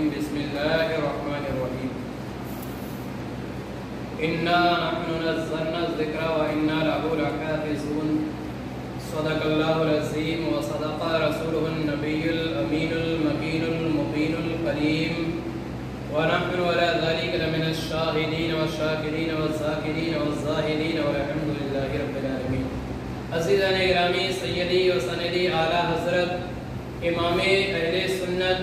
बिस्मिल्लाहिर्रहमानिर्रहीम। इन्ना नहनु नज़्ज़लना ज़िक्रा व इन्ना लहु लहाफ़िज़ून। सदक़ल्लाहुल अज़ीम व सदक़ा रसूलुहुन नबियुल अमीनुल मकीनुल मुबीनुल करीम व नहनु अला ज़ालिका लमिनश शाहिदीन व शाकिरीन व ज़ाकिरीन व ज़ाहिरीन वल्हम्दुलिल्लाहि रब्बिल आलमीन। अज़ीज़ान गिरामी, सय्यदी व सनदी आला हज़रत इमाम अहले सुन्नत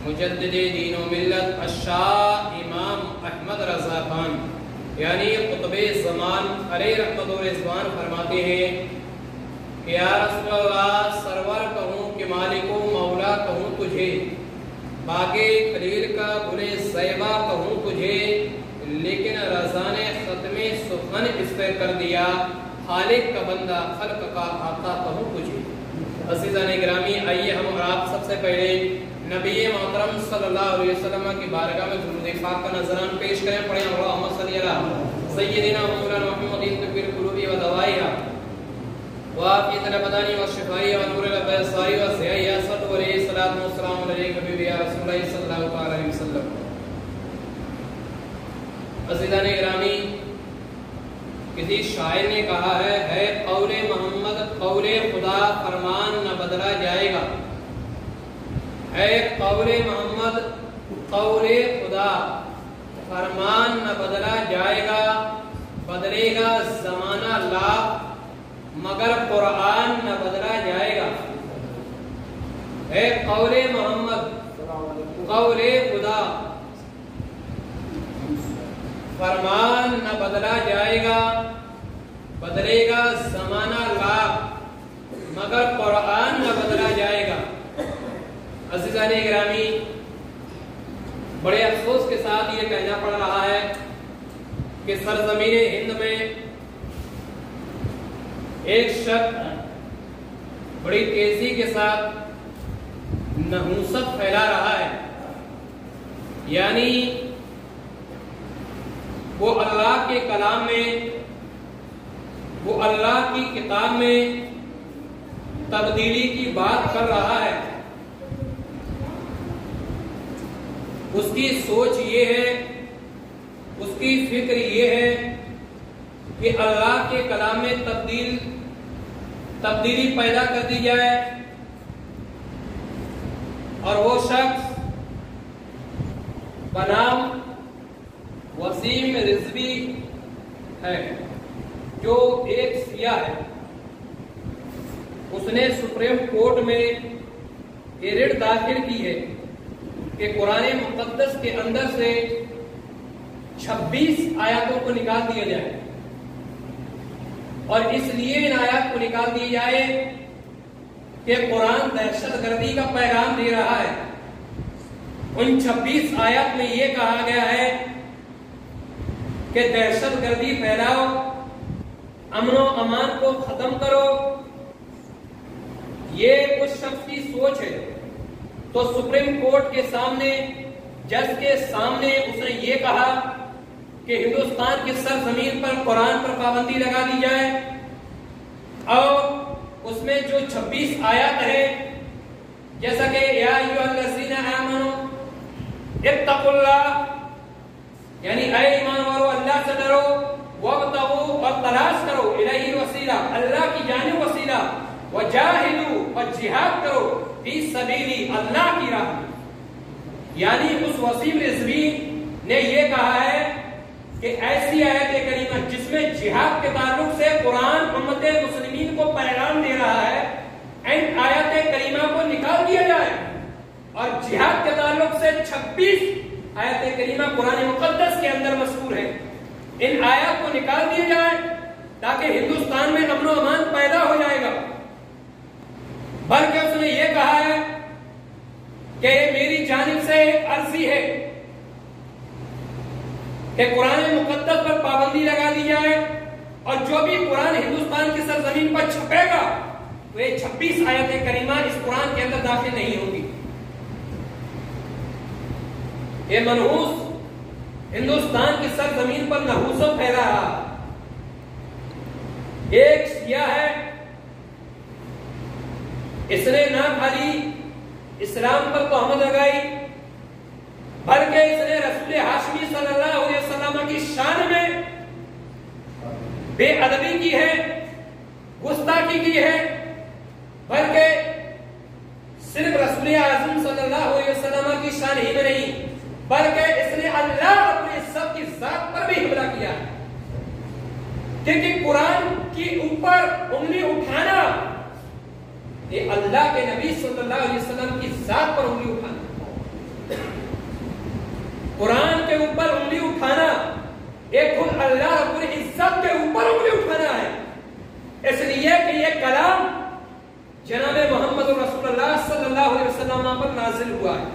मुजद्दिद दीन व मिल्लत अश-शाह इमाम अहमद रज़ा खान यानी क़ुतबे ज़मान अलैहि रहमत व रिज़वान फरमाते हैं कि या रसूलल्लाह, सरवर कहूँ कि मालिको मौला कहूँ तुझे, बागे खलील का बुरे ज़ैबा कहूँ तुझे, लेकिन रज़ा ने ख़त्मे सुखन इस पर कर दिया, खालिक का बंदा खल्क का आका कहूँ तुझे। अज़ीज़ान गिरामी, आइए हम और आप सबसे पहले नबी मोहतरम सल्लल्लाहु अलैहि वसल्लम की बारगाह में दुरूद पाक का नज़रान पेश करें। पढ़ें अल्लाहुम्मा सल्ली अला सय्यिदिना मौलाना मुहम्मदिन तब्बीर क़ुलूबी व दवाइहा व आफ़ियतल बदानी व शिफ़ाई व नूरुल अब्सारी व ज़ियाई असद व सलातु व सलाम अलैका हबीबी या रसूलल्लाह सल्लल्लाहु अलैहि वसल्लम। अज़ीज़ान गिरामी, किसी शायर ने कहा है कौले मोहम्मद कौले खुदा फरमान न बदला जाएगा, है कौले मोहम्मद कौले खुदा फरमान न बदला जाएगा, बदलेगा जमाना लाख मगर कुरान न बदला जाएगा। है कौले मोहम्मद कौले खुदा फरमान न बदला जाएगा, बदलेगा जमाना लाख मगर कुरान न बदला जाएगा। अज़ीज़ान गिरामी, बड़े अफसोस के साथ ये कहना पड़ रहा है कि सरजमीन हिंद में एक शख्स बड़ी तेजी के साथ नहूसत फैला रहा है, यानी वो अल्लाह के कलाम में, वो अल्लाह की किताब में तब्दीली की बात कर रहा है। उसकी सोच ये है, उसकी फिक्र ये है कि अल्लाह के कलाम में तब्दीली पैदा कर दी जाए, और वो शख्स बनाम वसीम रिजवी है, जो एक सिया है। उसने सुप्रीम कोर्ट में ये रिट दाखिल की है कि कुरान मुक़द्दस के अंदर से 26 आयतों को निकाल दिया जाए, और इसलिए इन आयत को निकाल दिया जाए कि कुरान दहशतगर्दी का पैगाम दे रहा है। उन 26 आयत में यह कहा गया है कि दहशतगर्दी फैलाओ, अमनो अमान को खत्म करो। ये उस शख्स की सोच है। तो सुप्रीम कोर्ट के सामने, जज के सामने उसने ये कहा कि हिंदुस्तान की सरजमीन पर कुरान पर पाबंदी लगा दी जाए, और उसमें जो 26 आयत है, जैसा कि या अय्युहल्लज़ीना आमनू इत्तक़ुल्लाह, यानी ऐ ईमान वालों अल्लाह से डरो, वब्तगू और तलाश करो, इलैहि वसीला, अल्लाह की जानिब वसीला, वजाहिदू और जिहाद करो फी सबीली, अल्लाह की राह में। यानी उस वसीम रिजवी ने यह कहा है कि ऐसी आयत करीमा जिसमें जिहाद के ताल्लुक से कुरान उम्मत मुस्लिमीन को पैगाम दे रहा है, इन आयत करीमा को निकाल दिया जाए, और जिहाद के ताल्लुक से 26 आयत करीमा कुरान मुक़द्दस के अंदर मज़कूर है। इन आयत को निकाल दिया जाए ताकि हिंदुस्तान में अमन और अमान पैदा हो जाएगा। बल्कि उसने ये कहा है कि ये मेरी जानिब से एक अर्जी है कि कुरान मुक़द्दस पर पाबंदी लगा दी जाए, और जो भी कुरान हिंदुस्तान की सरजमीन पर छपेगा तो ये 26 आयतें करीमा इस कुरान के अंदर दाखिल नहीं होगी। ये मनहूस हिंदुस्तान की सरजमीन पर नहूसत फैला रहा। एक शिया है, इसने ना खाली इस्लाम पर तोहमत लगाई, बेअदबी की है, गुस्ताखी की है, बल्कि सिर्फ रसूल आज़म सल्लल्लाहु अलैहि वसल्लम की शान ही में नहीं, बल्कि इसने अल्लाह रब्बुल इज्जत की जात पर भी हमला किया है। क्योंकि कुरान के ऊपर उंगली उठाना ये अल्लाह के नबी सल्लल्लाहु अलैहि वसल्लम की जात पर उंगली उठाना, कुरान के ऊपर उंगली उठाना एक खुद अल्लाह रब्बुल इज्जत के ऊपर उंगली उठाना है। इसलिए कि ये कलाम जनाब मोहम्मद रसूलुल्लाह सल्लल्लाहु अलैहि वसल्लम पर नाजिल हुआ है।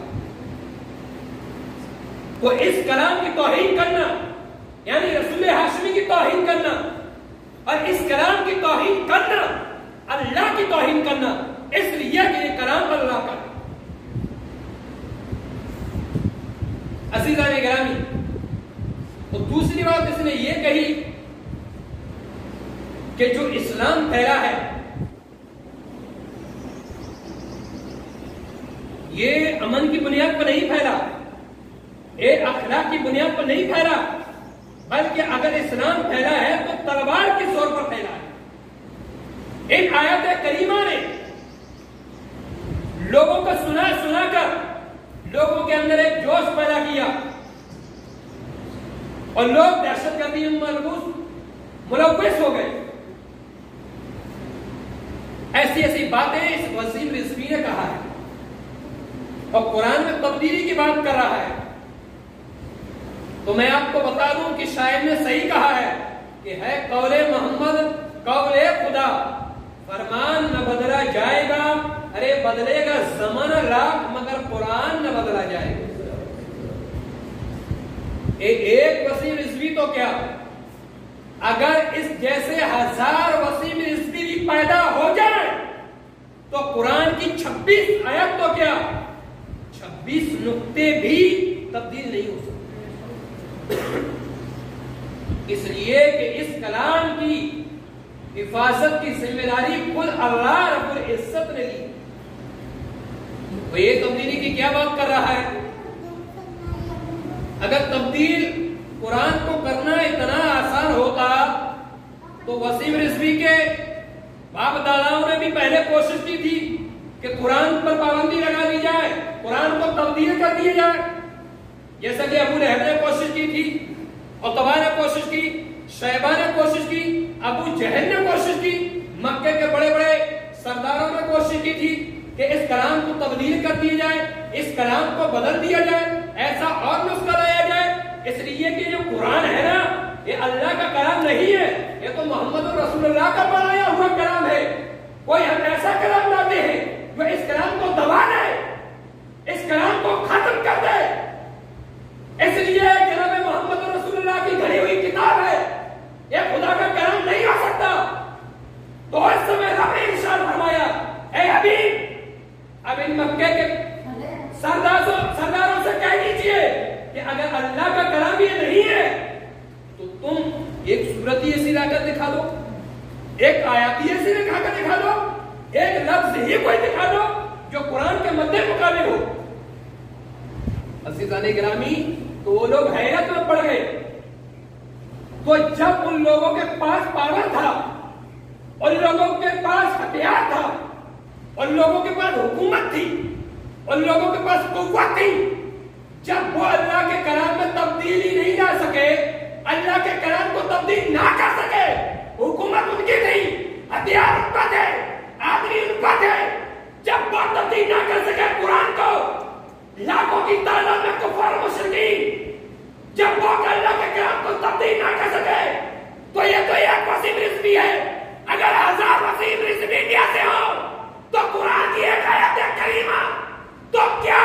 तो इस कलाम की तौहीन करना यानी रसूल हाशमी की तौहीन करना और इस कलाम की तौहीन करना अल्लाह की तौहीन करना, इसलिए कि ये कलाम अल्लाह का। अज़ीज़ान गिरामी, तो दूसरी बात इसने ये कही कि जो इस्लाम फैला है ये अमन की बुनियाद पर नहीं फैला, ये अखलाक की बुनियाद पर नहीं फैला, बल्कि अगर इस्लाम फैला है तो तलवार के जोर पर फैला है। इन आयत करीमा ने लोगों को सुनाकर लोगों के अंदर एक जोश पैदा किया और लोग दहशतगर्दी में मुलव्वस हो गए। ऐसी ऐसी बातें इस वसीम रिजवी ने कहा है और कुरान में तब्दीली की बात कर रहा है। तो मैं आपको बता दूं कि शायर ने सही कहा है कि है कौले मोहम्मद कौले खुदा, फरमान न बदला जाएगा, अरे बदलेगा जमाना लाख मगर कुरान न बदला जाएगा। एक वसीम रिजवी तो क्या, अगर इस जैसे 1000 वसीम रिजवी भी पैदा हो जाए तो कुरान की 26 आयत तो क्या 26 नुक्ते भी तब्दील नहीं हो सकते। इसलिए कि इस कलाम की हिफाजत की जिम्मेदारी खुद अल्लाह रब्बुल इज्जत ने ली। तो ये तब्दीली की क्या बात कर रहा है? अगर तब्दील कुरान को करना इतना आसान होता तो वसीम रिजवी के बाप दादाओं ने भी पहले कोशिश की थी कि कुरान पर पाबंदी लगा दी जाए, कुरान को तब्दील कर दिया जाए। जैसा कि अबू लहब ने कोशिश की थी, उतबा ने कोशिश की, शैबा ने कोशिश की, अबू जहल ने कोशिश की, मक्के के बड़े बड़े सरदारों ने कोशिश की थी कि इस कलाम को तब्दील कर दिया जाए, इस कलाम को बदल दिया जाए, ऐसा और नुस्खा लाया जाए। इसलिए कि जो कुरान है ना ये अल्लाह का कलाम नहीं है, ये तो मोहम्मद रसूलुल्लाह का बनाया हुआ कलाम है। कोई हम ऐसा कलाम लाते हैं जो इस कलाम को दबा दे, इस कलाम को खत्म कर दे। इसलिए जनाब मोहम्मद रसूलुल्लाह की घड़ी हुई किताब है, ये खुदा का कलाम नहीं हो सकता। तो इस समय रब ने इरशाद फरमाया, ए हबीब अब इन मक्के के सरदारों से कह दीजिए कि अगर अल्लाह का कलाम ये नहीं है तो तुम एक सूरत ही ऐसी लाकर दिखा दो, एक आयत ही ऐसी लिखाकर दिखा दो, एक लफ्ज ही कोई दिखा दो जो कुरान के मद्दे मुकाबिल हो। अज़ीज़ाने गिरामी, तो वो लोग हैरत में पड़ गए। तो जब उन लोगों के पास पावर था, उन लोगों के पास हथियार था, उन लोगों के पास हुकूमत थी, उन लोगों के पास कुव्वत थी, जब वो अल्लाह के कलाम में तब्दीली नहीं ला सके, अल्लाह के कलाम को तब्दील ना कर सके, हुकूमत उनकी थी, हथियार उनका थे, आदमी उनका थे, जब वो तब्दील ना कर सके कुरान को, लाखों की तादाद में कुफार मुशरिकीन, जब वो अल्लाह के कलाम को तब्दील ना कर सके, तो ये तो एक वसीम रिजवी है। अगर 1000 वसीम रिजवी इंडिया से हो तो कुरान की एक आयत करीमा तो क्या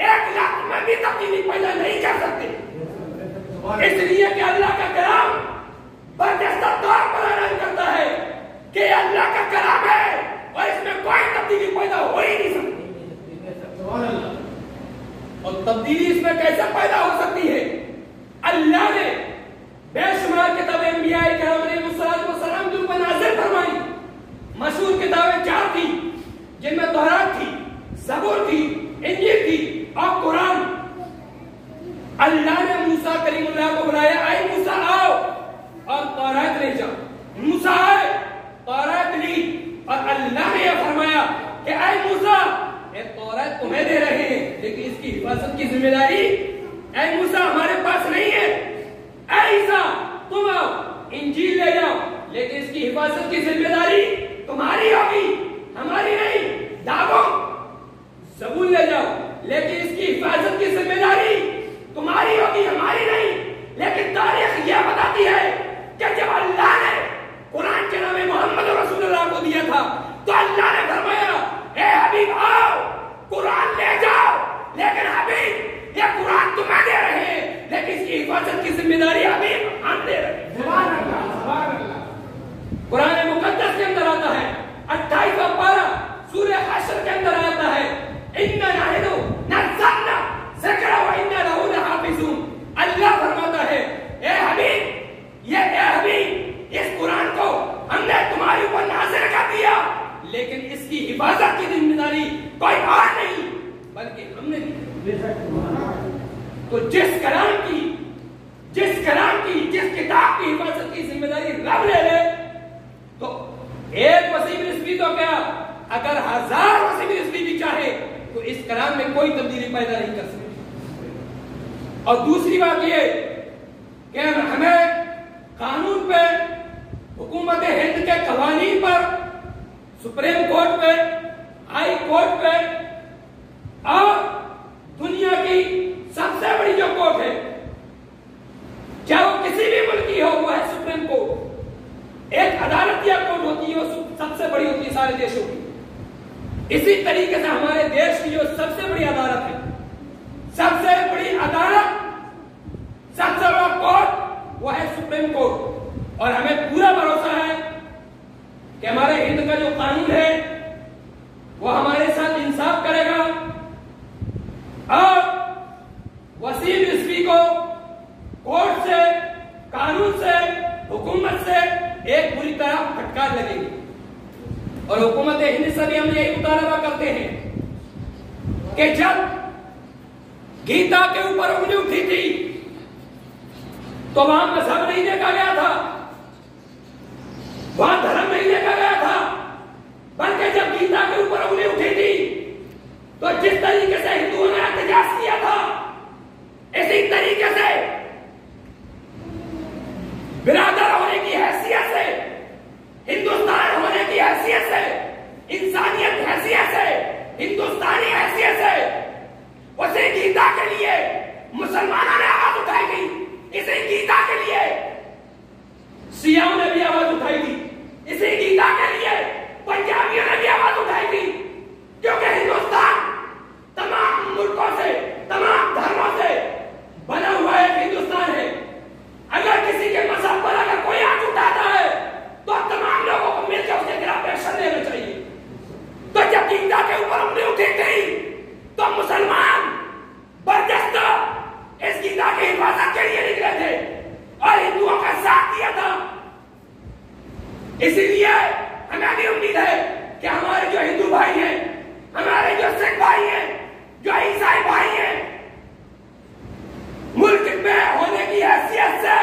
1 लाख में भी तब्दीली पैदा नहीं कर सकते। इसलिए कि अल्लाह का कलाम बर्दाश्त तौर पर ऐलान करता है कि अल्लाह का कलाम है और इसमें कोई तब्दीली पैदा हो ही नहीं सकती। और तब्दीली इसमें कैसे पैदा हो सकती है? अल्लाह ने बेशुमार किताबें अंबिया किराम अलैहिस्सलाम के ऊपर नाज़िल फरमाई। मशहूर किताबें 4 थी, जिनमें तौरात थी, ज़बूर थी, इंजील थी और कुरान। अल्लाह ने मूसा कलीमुल्लाह को बुलाया, आए मूसा आओ, और तौरात ले जाओ। मूसा आए, तौरात ली और अल्लाह ने यह फरमाया कि ऐ मूसा, ये तौरात तुम्हें दे रहे हैं, लेकिन इसकी हिफाजत की जिम्मेदारी ऐ मूसा हमारे पास नहीं है। ऐ ईसा, तुम आओ, इंजील ले जाओ, लेकिन इसकी हिफाजत की जिम्मेदारी तुम्हारी होगी, हमारी नहीं। दागो, ज़बूर ले जाओ, लेकिन इसकी हिफाजत की जिम्मेदारी तुम्हारी होगी, हमारी नहीं। लेकिन तारीख यह बताती है कि जब अल्लाह ने कुरान के नामे मोहम्मद रसूलुल्लाह को दिया था, तो अल्लाह ने फरमाया, ए हबीब आओ, कुरान ले जाओ, लेकिन हबीब ये कुरान तुम्हें दे रहे हैं, लेकिन इसकी हिफाजत की जिम्मेदारी हबीब हम दे रहे हैं। सुभान अल्लाह, सुभान अल्लाह। कुरान मुकद्दस के अंदर आता है 28वां पारा सूरह हश्र के अंदर आता है, इन्ना नहनु नज़्ज़लना ज़िक्रा व इन्ना लहू लहाफ़िज़ून। अल्लाह फरमाता है, ए हबीब इस कुरान को हमने तुम्हारे ऊपर नाज़िल कर दिया, लेकिन इसकी हिफाजत की जिम्मेदारी कोई और नहीं बल्कि हमने दी। तो जिस किताब की हिफाजत की जिम्मेदारी रब ले ले, तो एक वसीम रिज़वी तो क्या, अगर 1000 वसीम रिज़वी भी चाहे तो इस कलाम में कोई तब्दीली पैदा नहीं कर सकते। और दूसरी बात ये कि हमें कानून पे, हुकूमत हिंद के कवानीन पर, सुप्रीम कोर्ट पे, हाई कोर्ट पे और दुनिया की सबसे बड़ी जो कोर्ट है, चाहे वो किसी भी मुल्क की हो, वो है सुप्रीम कोर्ट। एक अदालतिया कोर्ट होती है, वो सबसे बड़ी होती है सारे देशों की। इसी तरीके से हमारे देश की जो सबसे बड़ी अदालत है, सबसे बड़ी अदालत, सबसे बड़ा कोर्ट, वो है सुप्रीम कोर्ट। और हमें पूरा भरोसा है कि हमारे हिंद का जो कानून है वो हमारे साथ इंसाफ करेगा और वसीम रिज़वी को कोर्ट से, कानून से, हुकूमत से एक बुरी तरह फटकार लगेगी। और हुकूमत हिंद से भी हम यही मुतालबा करते हैं कि जब गीता के ऊपर उंगली उठी थी तो वहां मजहब नहीं देखा गया था, वहां धर्म नहीं देखा गया था, बल्कि जब गीता के ऊपर उंगली उठी थी तो जिस तरीके से हिंदुओं ने एहतजाज किया था, इसी तरीके से बिरादर होने की हैसियत से, हिंदुस्तान होने की हैसियत से, इंसानियत हैसियत से, हिंदुस्तानी हैसियत से, उसी गीता के लिए मुसलमानों ने आवाज उठाई थी। इसी गीता के लिए शियाओं ने भी आवाज उठाई थी, इसी गीता के लिए पंजाबियों ने भी आवाज उठाई थी, क्योंकि हिंदुस्तान तमाम मुल्कों से, तमाम धर्मों से बना हुआ एक हिंदुस्तान है। अगर किसी के मजहब पर अगर कोई आंच उठाता है तो तमाम लोगों को मिलकर उसके खिलाफ एक्शन लेना चाहिए। तो जब गीता के ऊपर उंगली उठी गई तो मुसलमान बर्जस्त इस गीता की हिफाजत के लिए निकले थे और हिंदुओं का साथ दिया था। इसीलिए हमें भी उम्मीद है कि हमारे जो हिंदू भाई हैं, हमारे जो सिख भाई हैं, जो ईसाई भाई हैं, मुल्क में होने की हैसियत से,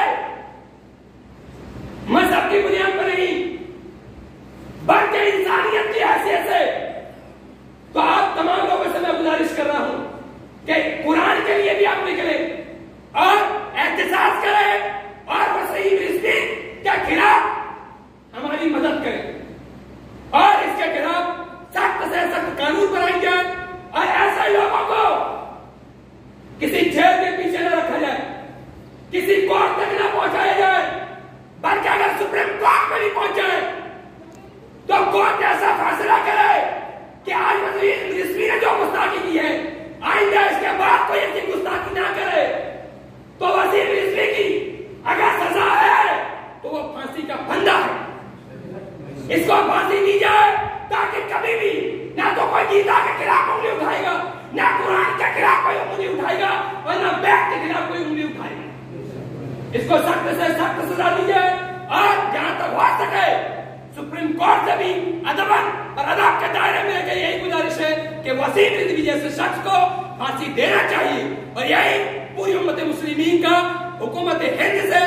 मजहब की बुनियाद पर नहीं बल्कि इंसानियत की हैसियत से, तो आप तमाम लोगों से मैं गुजारिश कर रहा हूं कि कुरान के लिए भी आप निकले और एहतजाज करें और वसीम रिज़वी के खिलाफ हमारी मदद करें और इसके खिलाफ सख्त से सख्त कानून बनाई जाए और ऐसे लोगों को किसी जेल के पीछे न रखा जाए, किसी कोर्ट तक न पहुंचाया जाए, बल्कि अगर सुप्रीम कोर्ट में नहीं पहुंच जाए तो कोर्ट ऐसा फैसला करे कि आज वसीम रिज़वी ने जो गुस्ताखी की है, आइंदा इसके बाद कोई ऐसी गुस्ताखी ना करे। तो वसीम रिज़वी की अगर सजा है तो वो फांसी का बंदा है, इसको फांसी दी जाए ताकि कभी भी ना तो कोई गीता के खिलाफ उंगली उठाएगा, ना कुरान के खिलाफ कोई उंगली उठाएगा और ना बैग के खिलाफ कोई उंगली उठाएगा। इसको सख्त से सख्त सजा दी जाए और जहां तक हो सके सुप्रीम कोर्ट से भी अदबन और अदब के दायरे में लेकर यही गुजारिश है कि वसीम रिज़वी जैसे शख्स को फांसी देना चाहिए। और यही पूरी उम्मत मुस्लिमीन का हुकूमत हिंद से